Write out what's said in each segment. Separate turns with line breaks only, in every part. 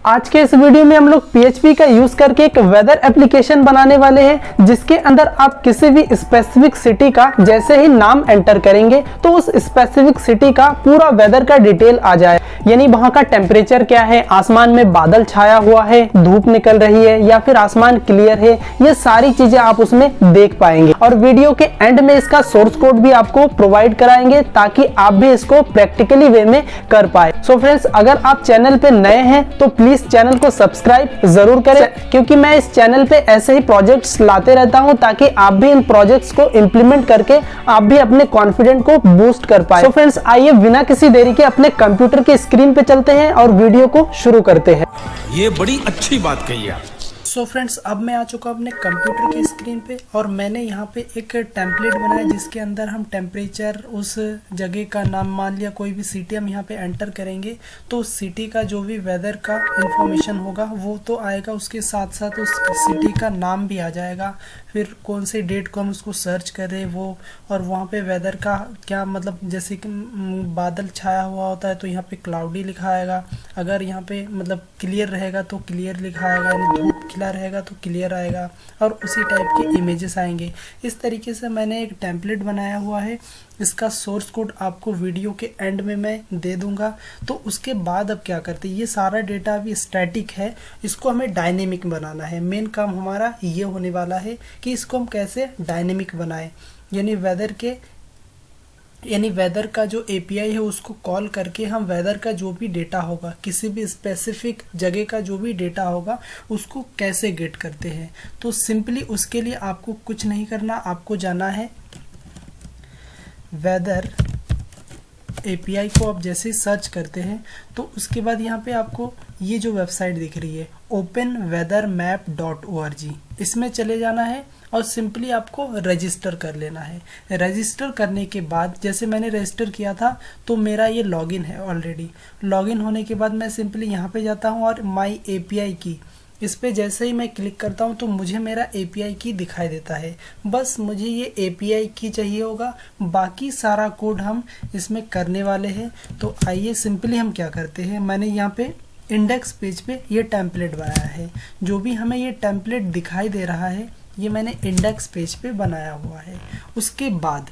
आज के इस वीडियो में हम लोग PHP का यूज करके एक वेदर एप्लीकेशन बनाने वाले हैं, जिसके अंदर आप किसी भी स्पेसिफिक सिटी का जैसे ही नाम एंटर करेंगे तो उस स्पेसिफिक सिटी का पूरा वेदर का डिटेल आ जाए। यानी वहां का टेम्परेचर क्या है, आसमान में बादल छाया हुआ है, धूप निकल रही है या फिर आसमान क्लियर है, ये सारी चीजें आप उसमें देख पाएंगे। और वीडियो के एंड में इसका सोर्स कोड भी आपको प्रोवाइड कराएंगे ताकि आप भी इसको प्रैक्टिकली वे में कर पाए। सो फ्रेंड्स, अगर आप चैनल पे नए हैं तो प्लीज चैनल को सब्सक्राइब जरूर करें, क्योंकि मैं इस चैनल पे ऐसे ही प्रोजेक्ट्स लाते रहता हूं ताकि आप भी इन प्रोजेक्ट्स को इंप्लीमेंट करके आप भी अपने कॉन्फिडेंट को बूस्ट कर पाए। सो फ्रेंड्स, आइए बिना किसी देरी के अपने कंप्यूटर की स्क्रीन पे चलते हैं और वीडियो को शुरू करते हैं।
ये बड़ी अच्छी बात कही आप।
सो फ्रेंड्स, अब मैं आ चुका हूँ अपने कंप्यूटर की स्क्रीन पे और मैंने यहाँ पे एक टेम्पलेट बनाया जिसके अंदर हम टेम्परेचर, उस जगह का नाम, मान लिया कोई भी सिटी हम यहाँ पे एंटर करेंगे तो उस सिटी का जो भी वेदर का इंफॉर्मेशन होगा वो तो आएगा, उसके साथ साथ उस सिटी का नाम भी आ जाएगा, फिर कौन से डेट को हम उसको सर्च करें वो, और वहाँ पे वेदर का क्या मतलब, जैसे कि बादल छाया हुआ होता है तो यहाँ पे क्लाउडी लिखा आएगा, अगर यहाँ पे मतलब क्लियर रहेगा तो क्लियर लिखा आएगा, यानी धूप खिला रहेगा तो क्लियर आएगा, और उसी टाइप के इमेजेस आएंगे। इस तरीके से मैंने एक टेम्पलेट बनाया हुआ है। इसका सोर्स कोड आपको वीडियो के एंड में मैं दे दूंगा। तो उसके बाद अब क्या करते हैं, ये सारा डेटा अभी स्टैटिक है, इसको हमें डायनेमिक बनाना है। मेन काम हमारा ये होने वाला है कि इसको हम कैसे डायनेमिक बनाएं, यानी वेदर का जो API है उसको कॉल करके हम वेदर का जो भी डेटा होगा, किसी भी स्पेसिफिक जगह का जो भी डेटा होगा उसको कैसे गेट करते हैं। तो सिंपली उसके लिए आपको कुछ नहीं करना, आपको जाना है वेदर API को। आप जैसे ही सर्च करते हैं तो उसके बाद यहाँ पे आपको ये जो वेबसाइट दिख रही है openweathermap.org, इसमें चले जाना है और सिंपली आपको रजिस्टर कर लेना है। रजिस्टर करने के बाद, जैसे मैंने रजिस्टर किया था तो मेरा ये लॉगिन है ऑलरेडी। लॉगिन होने के बाद मैं सिंपली यहाँ पे जाता हूँ और माई API की, इस पे जैसे ही मैं क्लिक करता हूँ तो मुझे मेरा API की दिखाई देता है। बस मुझे ये API की चाहिए होगा, बाकी सारा कोड हम इसमें करने वाले हैं। तो आइए सिंपली हम क्या करते हैं, मैंने यहाँ पे इंडेक्स पेज पे ये टेम्पलेट बनाया है। जो भी हमें ये टेम्पलेट दिखाई दे रहा है ये मैंने इंडेक्स पेज पे बनाया हुआ है। उसके बाद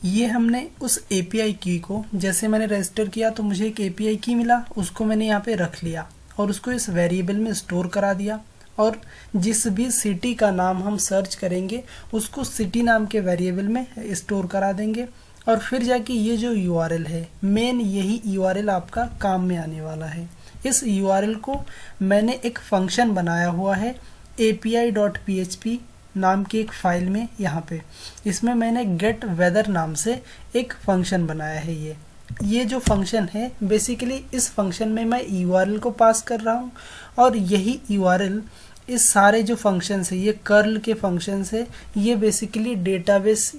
ये हमने उस API की को, जैसे मैंने रजिस्टर किया तो मुझे एक API की मिला, उसको मैंने यहाँ पे रख लिया और उसको इस वेरिएबल में स्टोर करा दिया। और जिस भी सिटी का नाम हम सर्च करेंगे उसको सिटी नाम के वेरिएबल में स्टोर करा देंगे। और फिर जाके ये जो URL है, मेन यही URL आपका काम में आने वाला है। इस URL को मैंने एक फंक्शन बनाया हुआ है api.php नाम की एक फाइल में। यहाँ पे इसमें मैंने गेट वेदर नाम से एक फंक्शन बनाया है। ये जो फंक्शन है बेसिकली, इस फंक्शन में मैं URL को पास कर रहा हूँ और यही URL इस सारे जो फंक्शंस है, ये कर्ल के फंक्शंस है, ये बेसिकली डेटाबेस,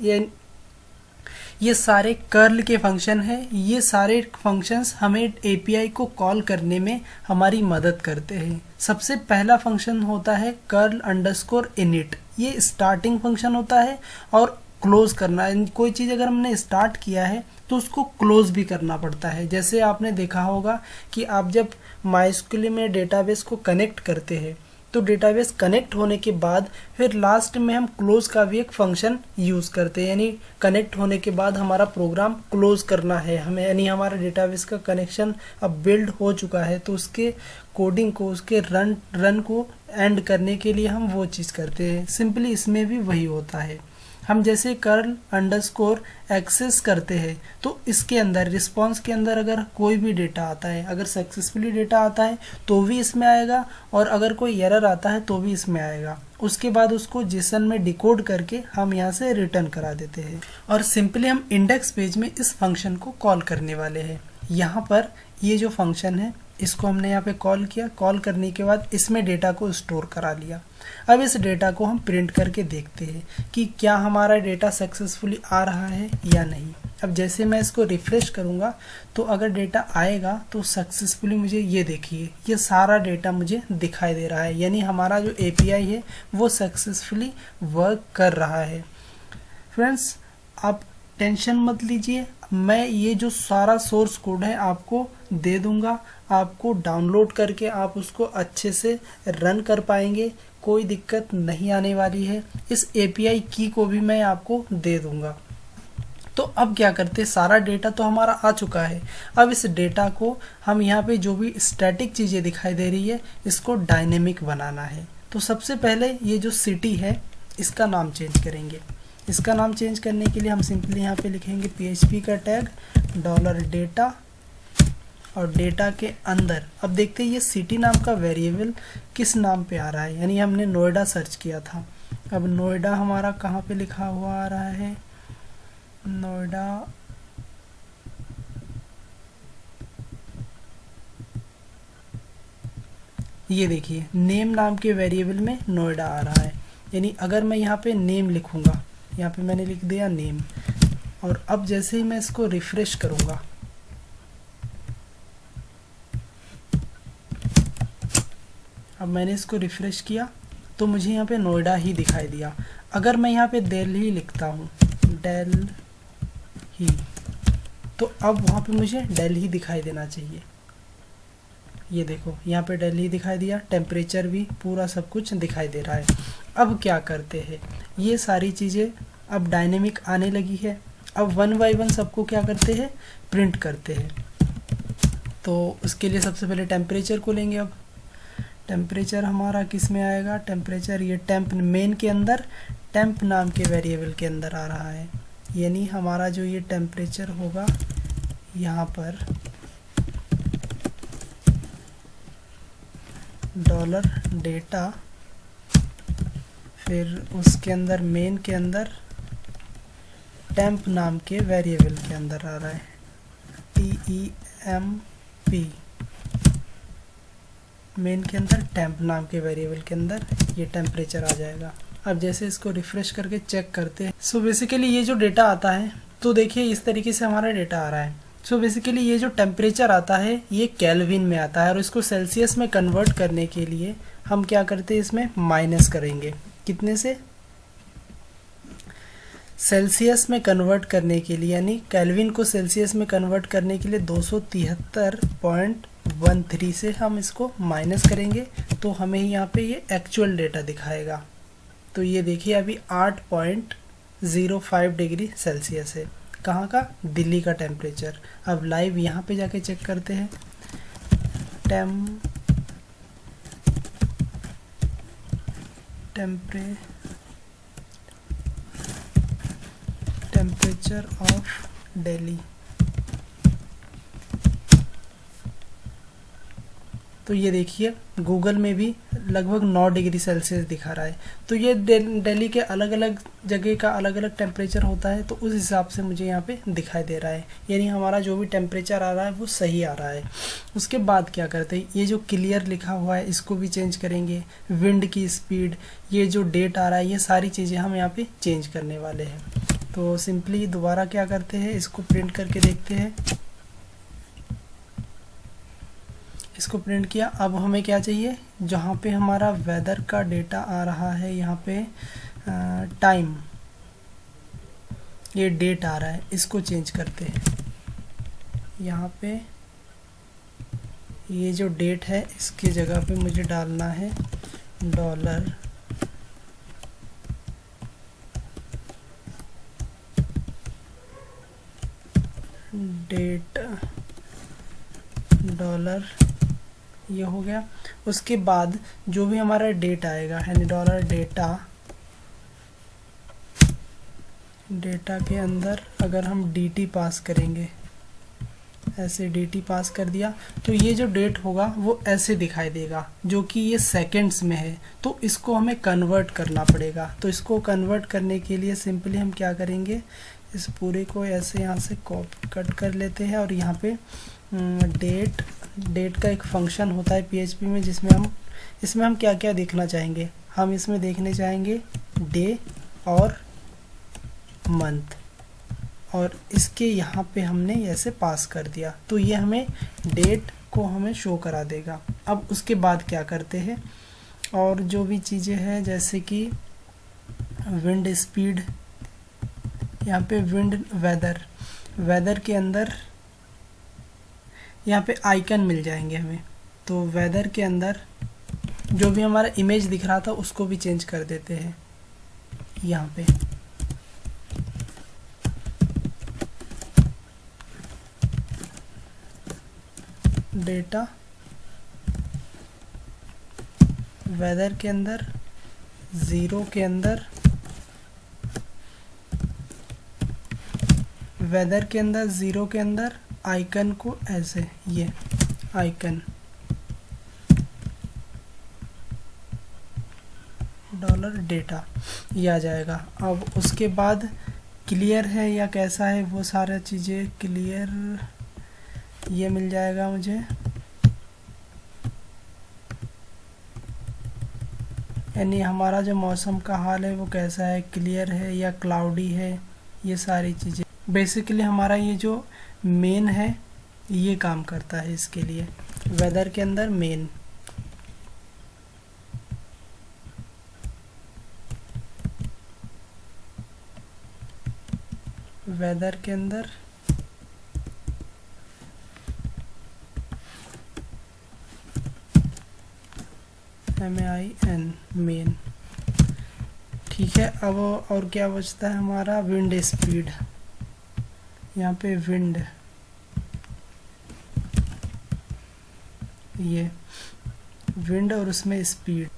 ये सारे कर्ल के फंक्शन है। ये सारे फंक्शंस हमें API को कॉल करने में हमारी मदद करते हैं। सबसे पहला फंक्शन होता है curl_init, ये स्टार्टिंग फंक्शन होता है और क्लोज करना। कोई चीज़ अगर हमने स्टार्ट किया है तो उसको क्लोज भी करना पड़ता है। जैसे आपने देखा होगा कि आप जब MySQL में डेटाबेस को कनेक्ट करते हैं तो डेटाबेस कनेक्ट होने के बाद फिर लास्ट में हम क्लोज का भी एक फंक्शन यूज़ करते हैं, यानी कनेक्ट होने के बाद हमारा प्रोग्राम क्लोज करना है हमें, यानी हमारा डेटाबेस का कनेक्शन अब बिल्ड हो चुका है तो उसके कोडिंग को, उसके रन को एंड करने के लिए हम वो चीज़ करते हैं। सिंपली इसमें भी वही होता है। हम जैसे curl_access करते हैं तो इसके अंदर रिस्पॉन्स के अंदर अगर कोई भी डेटा आता है, अगर सक्सेसफुली डेटा आता है तो भी इसमें आएगा, और अगर कोई एरर आता है तो भी इसमें आएगा। उसके बाद उसको JSON में डिकोड करके हम यहाँ से रिटर्न करा देते हैं। और सिंपली हम इंडेक्स पेज में इस फंक्शन को कॉल करने वाले हैं। यहाँ पर ये जो फंक्शन है इसको हमने यहाँ पे कॉल किया। कॉल करने के बाद इसमें डेटा को स्टोर करा लिया। अब इस डेटा को हम प्रिंट करके देखते हैं कि क्या हमारा डेटा सक्सेसफुली आ रहा है या नहीं। अब जैसे मैं इसको रिफ्रेश करूँगा तो अगर डेटा आएगा तो सक्सेसफुली, मुझे ये देखिए, ये सारा डेटा मुझे दिखाई दे रहा है, यानी हमारा जो API है वो सक्सेसफुली वर्क कर रहा है। फ्रेंड्स, आप टेंशन मत लीजिए, मैं ये जो सारा सोर्स कोड है आपको दे दूंगा, आपको डाउनलोड करके आप उसको अच्छे से रन कर पाएंगे, कोई दिक्कत नहीं आने वाली है। इस API की को भी मैं आपको दे दूंगा। तो अब क्या करते हैं, सारा डेटा तो हमारा आ चुका है। अब इस डेटा को हम यहाँ पे जो भी स्टैटिक चीज़ें दिखाई दे रही है इसको डायनेमिक बनाना है। तो सबसे पहले ये जो सिटी है इसका नाम चेंज करेंगे। इसका नाम चेंज करने के लिए हम सिंपली यहाँ पे लिखेंगे PHP का टैग $data और डेटा के अंदर अब देखते हैं ये सिटी नाम का वेरिएबल किस नाम पे आ रहा है, यानी हमने नोएडा सर्च किया था। अब नोएडा हमारा कहाँ पे लिखा हुआ आ रहा है, नोएडा ये देखिए नेम नाम के वेरिएबल में नोएडा आ रहा है। यानी अगर मैं यहाँ पे नेम लिखूंगा, यहाँ पे मैंने लिख दिया नेम, और अब जैसे ही मैं इसको रिफ्रेश करूंगा, अब मैंने इसको रिफ्रेश किया तो मुझे यहाँ पे नोएडा ही दिखाई दिया। अगर मैं यहाँ पे दिल्ली लिखता हूँ, दिल्ली, तो अब वहाँ पे मुझे दिल्ली दिखाई देना चाहिए। ये देखो यहाँ पे दिल्ली दिखाई दिया, टेम्परेचर भी पूरा सब कुछ दिखाई दे रहा है। अब क्या करते हैं, ये सारी चीज़ें अब डायनेमिक आने लगी है। अब 1 बाय 1 सबको क्या करते हैं, प्रिंट करते हैं। तो उसके लिए सबसे पहले टेम्परेचर को लेंगे। अब टेम्परेचर हमारा किस में आएगा, टेम्परेचर ये टेम्प मेन के अंदर टेम्प नाम के वेरिएबल के अंदर आ रहा है। यानी हमारा जो ये टेम्परेचर होगा यहाँ पर $data, फिर उसके अंदर मेन के अंदर टेम्प नाम के वेरिएबल के अंदर आ रहा है TEMP, मेन के अंदर टेम्प नाम के वेरिएबल के अंदर ये टेम्परेचर आ जाएगा। अब जैसे इसको रिफ्रेश करके चेक करते हैं, सो बेसिकली ये जो डेटा आता है, तो देखिए इस तरीके से हमारा डेटा आ रहा है। सो बेसिकली ये जो टेम्परेचर आता है ये केल्विन में आता है, और इसको सेल्सियस में कन्वर्ट करने के लिए हम क्या करते हैं, इसमें माइनस करेंगे। कितने से, सेल्सियस में कन्वर्ट करने के लिए, यानी केल्विन को सेल्सियस में कन्वर्ट करने के लिए 273.13 से हम इसको माइनस करेंगे, तो हमें यहाँ पे ये एक्चुअल डेटा दिखाएगा। तो ये देखिए अभी 8.05 डिग्री सेल्सियस है। कहाँ का, दिल्ली का टेम्परेचर। अब लाइव यहाँ पे जाके चेक करते हैं, टेम्परेचर ऑफ दिल्ली। तो ये देखिए गूगल में भी लगभग 9 डिग्री सेल्सियस दिखा रहा है। तो ये दिल्ली के अलग अलग जगह का अलग अलग टेम्परेचर होता है, तो उस हिसाब से मुझे यहाँ पे दिखाई दे रहा है। यानी हमारा जो भी टेम्परेचर आ रहा है वो सही आ रहा है। उसके बाद क्या करते हैं, ये जो क्लियर लिखा हुआ है इसको भी चेंज करेंगे। विंड की स्पीड, ये जो डेट आ रहा है, ये सारी चीज़ें हम यहाँ पे चेंज करने वाले हैं। तो सिंपली दोबारा क्या करते हैं, इसको प्रिंट करके देखते हैं। इसको प्रिंट किया। अब हमें क्या चाहिए, जहाँ पे हमारा वेदर का डेटा आ रहा है, यहाँ पे टाइम, ये डेट आ रहा है, इसको चेंज करते हैं। यहाँ पे ये जो डेट है इसकी जगह पे मुझे डालना है डॉलर डेट, डॉलर, ये हो गया। उसके बाद जो भी हमारा डेट आएगा, यानी डॉलर डेटा के अंदर अगर हम dt पास करेंगे, ऐसे dt पास कर दिया, तो ये जो डेट होगा वो ऐसे दिखाई देगा, जो कि ये सेकंड्स में है। तो इसको हमें कन्वर्ट करना पड़ेगा। तो इसको कन्वर्ट करने के लिए सिंपली हम क्या करेंगे, इस पूरे को ऐसे यहाँ से कॉपी कट कर लेते हैं, और यहाँ पे डेट का एक फंक्शन होता है PHP में, जिसमें इसमें हम क्या क्या देखना चाहेंगे, हम इसमें देखने चाहेंगे डे और मंथ, और इसके यहाँ पे हमने ऐसे पास कर दिया, तो ये हमें डेट को हमें शो करा देगा। अब उसके बाद क्या करते हैं, और जो भी चीज़ें हैं जैसे कि विंड स्पीड, यहाँ पे विंड वेदर के अंदर यहाँ पे आइकन मिल जाएंगे हमें। तो वेदर के अंदर जो भी हमारा इमेज दिख रहा था उसको भी चेंज कर देते हैं यहाँ पे। डेटा वेदर के अंदर 0 के अंदर, वेदर के अंदर 0 के अंदर आइकन को ऐसे, ये आइकन $डेटा ये आ जाएगा। अब उसके बाद क्लियर है या कैसा है वो सारा चीज़ें क्लियर ये मिल जाएगा मुझे, यानी हमारा जो मौसम का हाल है वो कैसा है, क्लियर है या क्लाउडी है, ये सारी चीज़ें। बेसिकली हमारा ये जो मेन है ये काम करता है इसके लिए। वेदर के अंदर मेन, वेदर के अंदर MAIN मेन। ठीक है, अब और क्या बचता है हमारा, विंड स्पीड। यहाँ पे विंड, ये विंड और उसमें स्पीड,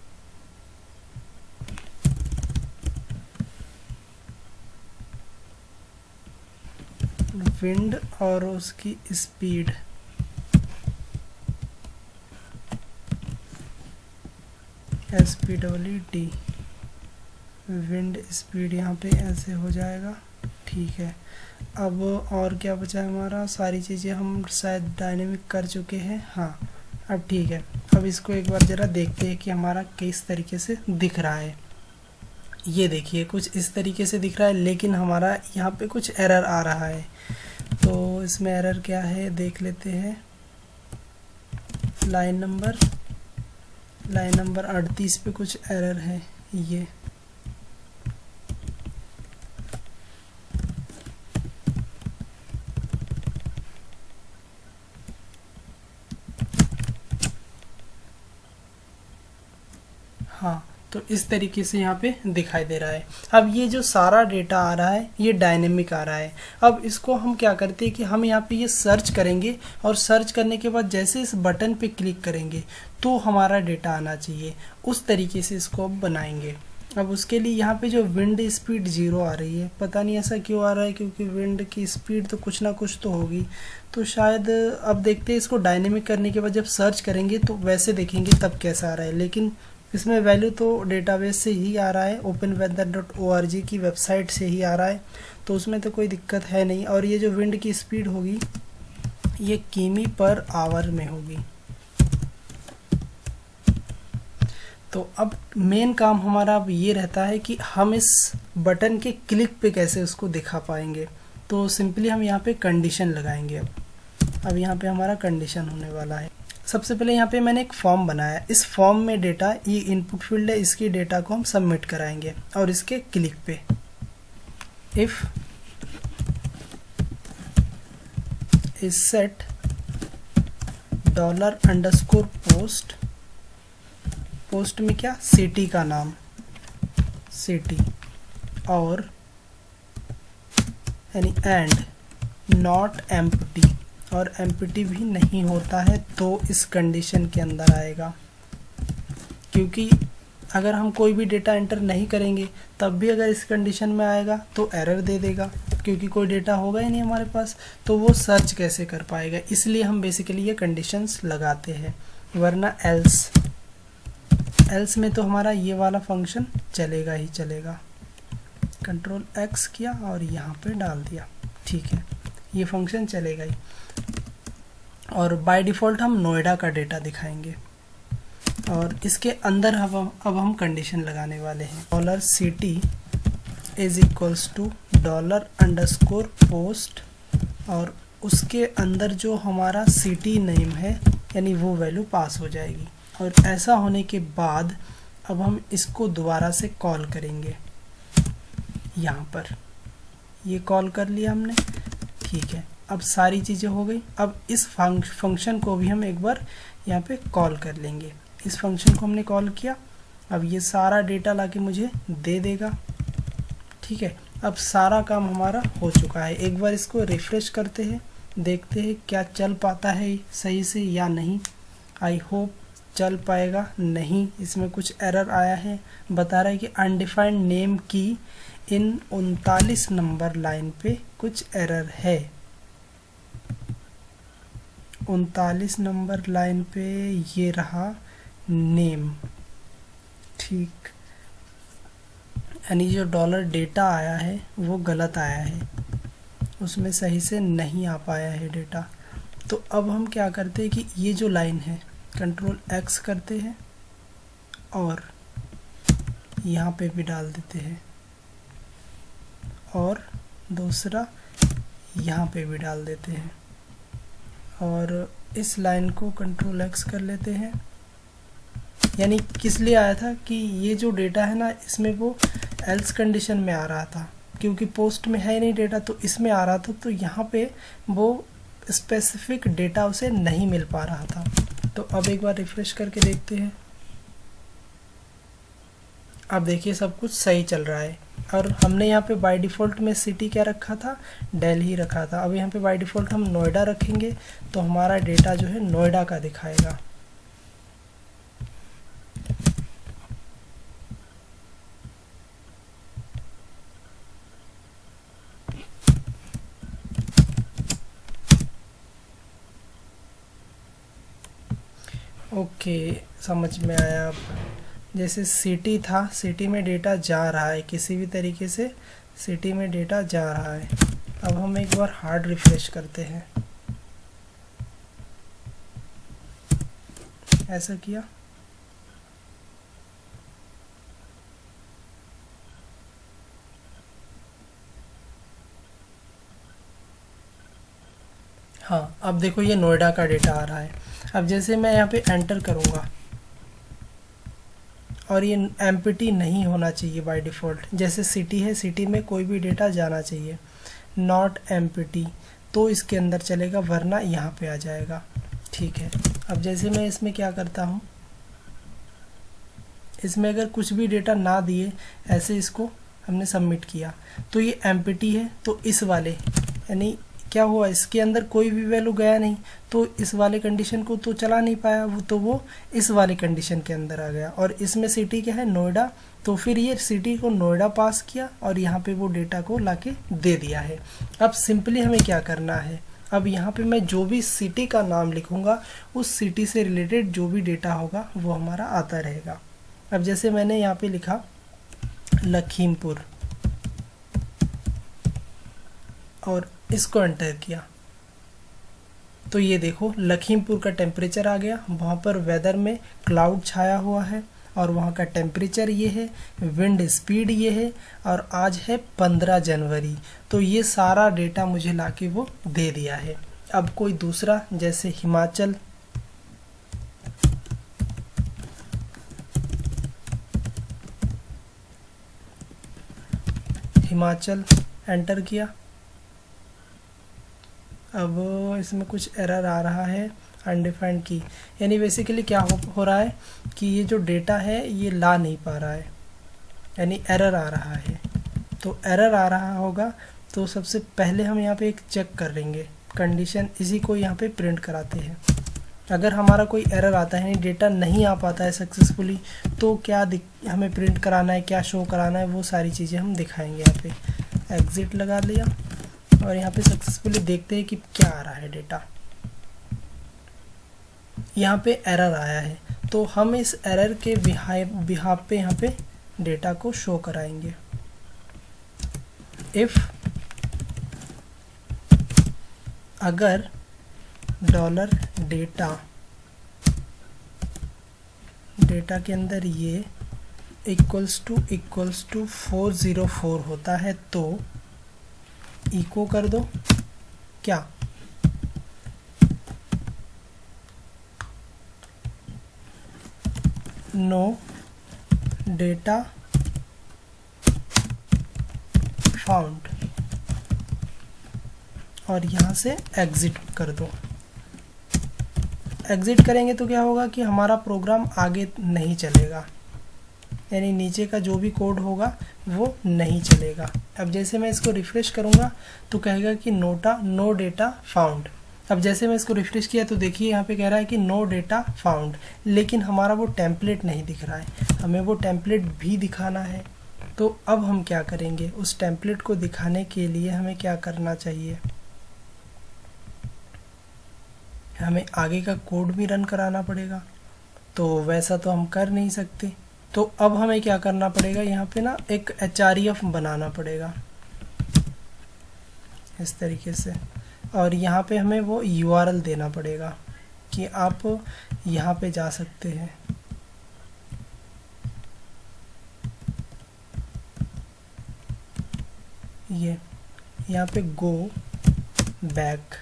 विंड और उसकी स्पीड, SPEED, विंड स्पीड यहाँ पे ऐसे हो जाएगा। ठीक है, अब और क्या बचा है हमारा, सारी चीज़ें हम शायद डायनेमिक कर चुके हैं। हाँ अब ठीक है, अब इसको एक बार ज़रा देखते हैं कि हमारा किस तरीके से दिख रहा है। ये देखिए कुछ इस तरीके से दिख रहा है, लेकिन हमारा यहाँ पे कुछ एरर आ रहा है। तो इसमें एरर क्या है देख लेते हैं। लाइन नंबर 38 पे कुछ एरर है। ये हाँ, तो इस तरीके से यहाँ पे दिखाई दे रहा है। अब ये जो सारा डेटा आ रहा है ये डायनेमिक आ रहा है। अब इसको हम क्या करते हैं कि हम यहाँ पे ये सर्च करेंगे, और सर्च करने के बाद जैसे इस बटन पे क्लिक करेंगे तो हमारा डेटा आना चाहिए, उस तरीके से इसको अब बनाएंगे। अब उसके लिए यहाँ पे जो विंड स्पीड 0 आ रही है, पता नहीं ऐसा क्यों आ रहा है, क्योंकि विंड की स्पीड तो कुछ ना कुछ तो होगी। तो शायद अब देखते हैं इसको डायनेमिक करने के बाद जब सर्च करेंगे तो वैसे देखेंगे तब कैसा आ रहा है। लेकिन इसमें वैल्यू तो डेटाबेस से ही आ रहा है, openweather.org की वेबसाइट से ही आ रहा है, तो उसमें तो कोई दिक्कत है नहीं। और ये जो विंड की स्पीड होगी ये किमी पर आवर में होगी। तो अब मेन काम हमारा अब ये रहता है कि हम इस बटन के क्लिक पे कैसे उसको दिखा पाएंगे। तो सिंपली हम यहाँ पे कंडीशन लगाएंगे। अब यहाँ पे हमारा कंडीशन होने वाला है। सबसे पहले यहाँ पे मैंने एक फॉर्म बनाया, इस फॉर्म में डेटा, ये इनपुट फील्ड है, इसकी डेटा को हम सबमिट कराएंगे। और इसके क्लिक पे if is set $_post, post में क्या, सिटी का नाम, सिटी, और यानी एंड नॉट एम्प्टी, और एम्प्टी भी नहीं होता है तो इस कंडीशन के अंदर आएगा। क्योंकि अगर हम कोई भी डेटा एंटर नहीं करेंगे तब भी अगर इस कंडीशन में आएगा तो एरर दे देगा, क्योंकि कोई डेटा होगा ही नहीं हमारे पास, तो वो सर्च कैसे कर पाएगा। इसलिए हम बेसिकली ये कंडीशंस लगाते हैं, वरना एल्स में तो हमारा ये वाला फंक्शन चलेगा ही चलेगा। कंट्रोल X किया और यहाँ पे डाल दिया, ठीक है, ये फंक्शन चलेगा ही। और बाय डिफ़ॉल्ट हम नोएडा का डेटा दिखाएंगे, और इसके अंदर अब हम कंडीशन लगाने वाले हैं। $city इज इक्वल्स टू $_पोस्ट, और उसके अंदर जो हमारा सिटी नेम है यानी वो वैल्यू पास हो जाएगी। और ऐसा होने के बाद अब हम इसको दोबारा से कॉल करेंगे। यहाँ पर ये कॉल कर लिया हमने, ठीक है। अब सारी चीज़ें हो गई। अब इस फंक्शन को भी हम एक बार यहाँ पे कॉल कर लेंगे। इस फंक्शन को हमने कॉल किया, अब ये सारा डेटा लाके मुझे दे देगा। ठीक है, अब सारा काम हमारा हो चुका है। एक बार इसको रिफ्रेश करते हैं, देखते हैं क्या चल पाता है सही से या नहीं। आई होप चल पाएगा। नहीं, इसमें कुछ एरर आया है, बता रहा है कि अनडिफाइंड नेम की इन 39 नंबर लाइन पे कुछ एरर है। 39 नंबर लाइन पे ये रहा नेम। ठीक, यानी जो डॉलर डेटा आया है वो गलत आया है, उसमें सही से नहीं आ पाया है डेटा। तो अब हम क्या करते हैं कि ये जो लाइन है कंट्रोल एक्स करते हैं और यहाँ पे भी डाल देते हैं, और दूसरा यहाँ पे भी डाल देते हैं, और इस लाइन को कंट्रोल एक्स कर लेते हैं। यानी किस लिए आया था कि ये जो डेटा है ना, इसमें वो एल्स कंडीशन में आ रहा था, क्योंकि पोस्ट में है नहीं डेटा, तो इसमें आ रहा था। तो यहाँ पे वो स्पेसिफिक डेटा उसे नहीं मिल पा रहा था। तो अब एक बार रिफ्रेश करके देखते हैं। अब देखिए सब कुछ सही चल रहा है। और हमने यहाँ पे बाय डिफ़ॉल्ट में सिटी क्या रखा था, दिल्ली रखा था। अब यहाँ पे बाय डिफ़ॉल्ट हम नोएडा रखेंगे तो हमारा डेटा जो है नोएडा का दिखाएगा। ओके, समझ में आया। अब जैसे सिटी था, सिटी में डेटा जा रहा है, किसी भी तरीके से सिटी में डेटा जा रहा है। अब हम एक बार हार्ड रिफ्रेश करते हैं, ऐसा किया। हाँ, अब देखो ये नोएडा का डेटा आ रहा है। अब जैसे मैं यहाँ पे एंटर करूँगा, और ये एम्प्टी नहीं होना चाहिए बाय डिफ़ॉल्ट। जैसे सिटी है, सिटी में कोई भी डेटा जाना चाहिए, नॉट एम्प्टी, तो इसके अंदर चलेगा, वरना यहाँ पे आ जाएगा। ठीक है, अब जैसे मैं इसमें क्या करता हूँ, इसमें अगर कुछ भी डेटा ना दिए, ऐसे इसको हमने सबमिट किया तो ये एम्प्टी है, तो इस वाले यानी क्या हुआ, इसके अंदर कोई भी वैल्यू गया नहीं, तो इस वाले कंडीशन को तो चला नहीं पाया वो, तो वो इस वाले कंडीशन के अंदर आ गया। और इसमें सिटी क्या है, नोएडा, तो फिर ये सिटी को नोएडा पास किया और यहाँ पे वो डेटा को लाके दे दिया है। अब सिंपली हमें क्या करना है, अब यहाँ पे मैं जो भी सिटी का नाम लिखूँगा, उस सिटी से रिलेटेड जो भी डेटा होगा वो हमारा आता रहेगा। अब जैसे मैंने यहाँ पे लिखा लखीमपुर और इसको एंटर किया, तो ये देखो लखीमपुर का टेम्परेचर आ गया। वहाँ पर वेदर में क्लाउड छाया हुआ है और वहाँ का टेम्परेचर ये है, विंड स्पीड ये है, और आज है 15 जनवरी। तो ये सारा डेटा मुझे लाके वो दे दिया है। अब कोई दूसरा, जैसे हिमाचल, हिमाचल एंटर किया। अब इसमें कुछ एरर आ रहा है, अनडिफाइंड की, यानी बेसिकली क्या हो रहा है कि ये जो डेटा है ये ला नहीं पा रहा है, यानी एरर आ रहा है। तो एरर आ रहा होगा तो सबसे पहले हम यहाँ पे एक चेक कर लेंगे कंडीशन, इसी को यहाँ पे प्रिंट कराते हैं। अगर हमारा कोई एरर आता है, यानी डेटा नहीं आ पाता है सक्सेसफुली, तो क्या हमें प्रिंट कराना है, क्या शो कराना है, वो सारी चीज़ें हम दिखाएंगे। यहाँ पे एग्जिट लगा लिया और यहाँ पे सक्सेसफुली देखते हैं कि क्या आ रहा है डेटा। यहाँ पे एरर आया है, तो हम इस एरर के बिहाफ पे यहाँ पे डेटा को शो कराएंगे। इफ अगर डॉलर डेटा के अंदर ये इक्वल्स टू 404 होता है तो इको कर दो क्या, नो डेटा फाउंड, और यहाँ से एग्ज़िट कर दो। एग्ज़िट करेंगे तो क्या होगा कि हमारा प्रोग्राम आगे नहीं चलेगा, यानी नीचे का जो भी कोड होगा वो नहीं चलेगा। अब जैसे मैं इसको रिफ़्रेश करूँगा तो कहेगा कि नो डेटा फाउंड। अब जैसे मैं इसको रिफ़्रेश किया तो देखिए यहाँ पे कह रहा है कि नो डेटा फाउंड, लेकिन हमारा वो टेम्पलेट नहीं दिख रहा है, हमें वो टेम्पलेट भी दिखाना है। तो अब हम क्या करेंगे, उस टेम्पलेट को दिखाने के लिए हमें क्या करना चाहिए, हमें आगे का कोड भी रन कराना पड़ेगा। तो वैसा तो हम कर नहीं सकते, तो अब हमें क्या करना पड़ेगा, यहाँ पे ना एक href बनाना पड़ेगा इस तरीके से, और यहाँ पे हमें वो URL देना पड़ेगा कि आप यहाँ पे जा सकते हैं। ये यहाँ पे गो बैक,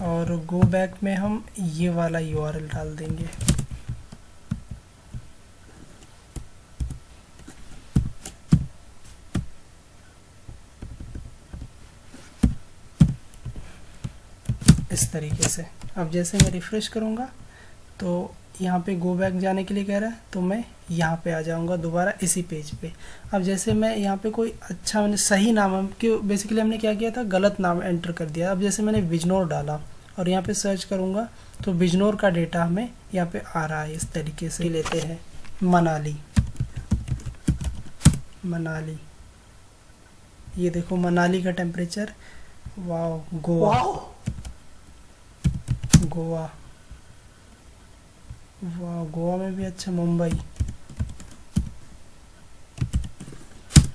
और गो बैक में हम ये वाला URL डाल देंगे। इस तरीके से। अब जैसे मैं रिफ़्रेश करूँगा तो यहाँ पे गो बैक जाने के लिए कह रहा है, तो मैं यहाँ पे आ जाऊँगा दोबारा इसी पेज पे। अब जैसे मैं यहाँ पे कोई अच्छा मैंने सही नाम, क्यों बेसिकली हमने क्या किया था, गलत नाम एंटर कर दिया। अब जैसे मैंने बिजनौर डाला और यहाँ पे सर्च करूँगा तो बिजनौर का डेटा हमें यहाँ पे आ रहा है। इस तरीके से लेते हैं मनाली, मनाली, ये देखो मनाली का टेम्परेचर, वाह, गोवा, गोवा, वाह, गोवा में भी अच्छा, मुंबई,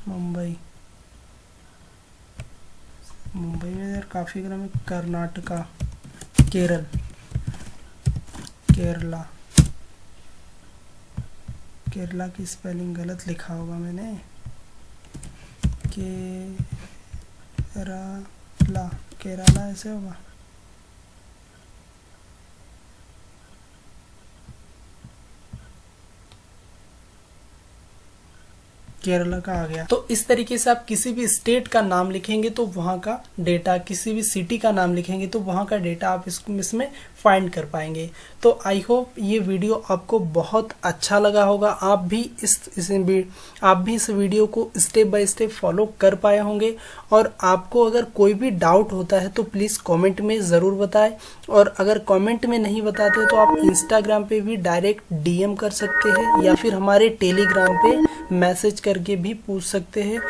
मुंबई, मुंबई में यार काफ़ी ग्राम है, कर्नाटका, केरल, केरला, केरला की स्पेलिंग गलत लिखा होगा मैंने, केरला, केरला ऐसे होगा, केरला का आ गया। तो इस तरीके से आप किसी भी स्टेट का नाम लिखेंगे तो वहाँ का डेटा, किसी भी सिटी का नाम लिखेंगे तो वहाँ का डेटा आप इसमें फाइंड कर पाएंगे। तो आई होप ये वीडियो आपको बहुत अच्छा लगा होगा, आप भी इस वीडियो को स्टेप बाय स्टेप फॉलो कर पाए होंगे। और आपको अगर कोई भी डाउट होता है तो प्लीज़ कमेंट में ज़रूर बताएं, और अगर कमेंट में नहीं बताते तो आप इंस्टाग्राम पे भी डायरेक्ट DM कर सकते हैं, या फिर हमारे टेलीग्राम पे मैसेज करके भी पूछ सकते हैं।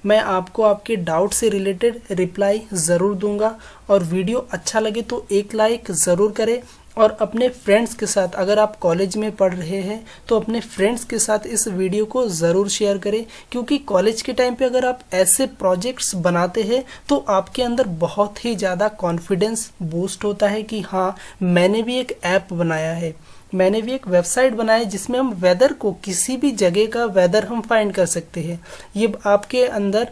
मैं आपको आपके डाउट से रिलेटेड रिप्लाई ज़रूर दूंगा। और वीडियो अच्छा लगे तो एक लाइक ज़रूर करें, और अपने फ्रेंड्स के साथ, अगर आप कॉलेज में पढ़ रहे हैं तो अपने फ्रेंड्स के साथ इस वीडियो को ज़रूर शेयर करें, क्योंकि कॉलेज के टाइम पे अगर आप ऐसे प्रोजेक्ट्स बनाते हैं तो आपके अंदर बहुत ही ज़्यादा कॉन्फिडेंस बूस्ट होता है कि हाँ, मैंने भी एक ऐप बनाया है, मैंने भी एक वेबसाइट बनाई जिसमें हम वेदर को, किसी भी जगह का वेदर हम फाइंड कर सकते हैं। ये आपके अंदर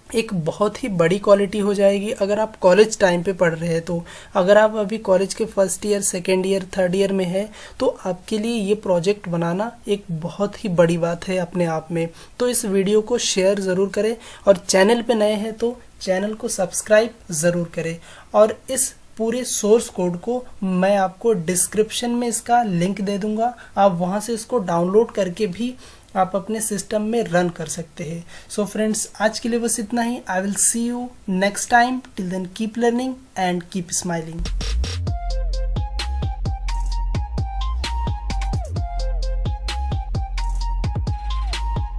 एक बहुत ही बड़ी क्वालिटी हो जाएगी अगर आप कॉलेज टाइम पे पढ़ रहे हैं। तो अगर आप अभी कॉलेज के first year, second year, third year में है तो आपके लिए ये प्रोजेक्ट बनाना एक बहुत ही बड़ी बात है अपने आप में। तो इस वीडियो को शेयर ज़रूर करें, और चैनल पे नए हैं तो चैनल को सब्सक्राइब ज़रूर करें। और इस पूरे सोर्स कोड को मैं आपको डिस्क्रिप्शन में इसका लिंक दे दूंगा, आप वहां से इसको डाउनलोड करके भी आप अपने सिस्टम में रन कर सकते हैं। सो फ्रेंड्स, आज के लिए बस इतना ही। I will see you next time. Till then keep learning and keep smiling.